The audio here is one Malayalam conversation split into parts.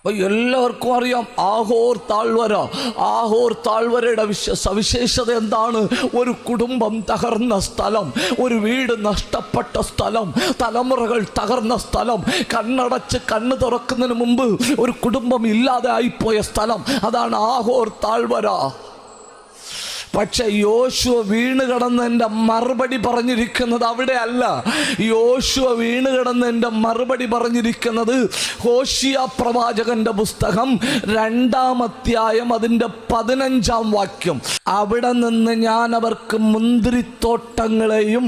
എല്ലാവർക്കും അറിയാം ആഹോർ താഴ്വര. ആഹോർ താഴ്വരയുടെ സവിശേഷത എന്താണ്? ഒരു കുടുംബം തകർന്ന സ്ഥലം, ഒരു വീട് നഷ്ടപ്പെട്ട സ്ഥലം, തലമുറകൾ തകർന്ന സ്ഥലം, കണ്ണടച്ച് കണ്ണ് തുറക്കുന്നതിന് മുമ്പ് ഒരു കുടുംബം ഇല്ലാതെ ആയിപ്പോയ സ്ഥലം, അതാണ് ആഹോർ താഴ്വര. പക്ഷെ യോശുവ വീണ് കിടന്നതിൻ്റെ മറുപടി പറഞ്ഞിരിക്കുന്നത് അവിടെ അല്ല. യോശുവ വീണ് കിടന്നതിൻ്റെ മറുപടി പറഞ്ഞിരിക്കുന്നത് ഹോശിയ പ്രവാചകന്റെ പുസ്തകം 2-ാം അധ്യായം അതിൻ്റെ 15-ാം വാക്യം. അവിടെ നിന്ന് ഞാൻ അവർക്ക് മുന്തിരിത്തോട്ടങ്ങളെയും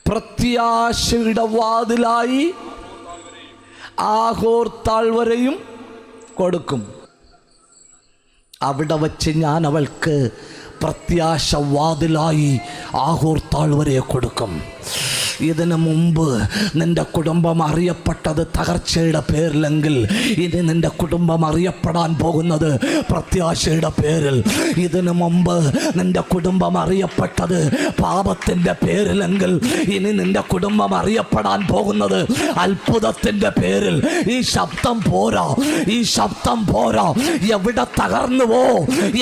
പ്രത്യാശയുടെ വാതിലായി ആഹോർ താഴ്വരയും കൊടുക്കും. അവിടെ വച്ച് ഞാൻ അവൾക്ക് പ്രത്യാശ വാതിലായി ആഹോർ താഴ്വരയെ കൊടുക്കും. ഇതിനു മുമ്പ് നിന്റെ കുടുംബം അറിയപ്പെട്ടത് തകർച്ചയുടെ പേരിലെങ്കിൽ ഇനി നിന്റെ കുടുംബം അറിയപ്പെടാൻ പോകുന്നത് പ്രത്യാശയുടെ പേരിൽ. ഇതിനു മുമ്പ് നിന്റെ കുടുംബം അറിയപ്പെട്ടത് പാപത്തിൻ്റെ പേരിലെങ്കിൽ ഇനി നിന്റെ കുടുംബം അറിയപ്പെടാൻ പോകുന്നത് അത്ഭുതത്തിൻ്റെ പേരിൽ. ഈ ശബ്ദം പോരാ, ഈ ശബ്ദം പോരാ. എവിടെ തകർന്നുവോ,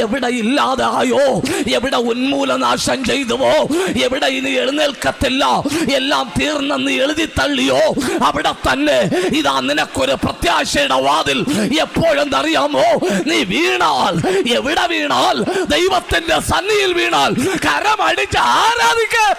എവിടെ ഇല്ലാതായോ, എവിടെ ഉന്മൂലനാശം ചെയ്തുവോ, എവിടെ ഇനി എഴുന്നേൽക്കത്തില്ല, എല്ലാം തീർന്നെന്ന് എഴുതി തള്ളിയോ, അവിടെ തന്നെ ഇതാ നിനക്കൊരു പ്രത്യാശയുടെ വാതിൽ. എപ്പോഴെന്നറിയാമോ? നീ വീണാൽ, എവിടെ വീണാൽ, ദൈവത്തിന്റെ സന്നിധിയിൽ വീണാൽ കരമടിച്ച് ആരാധിക്ക.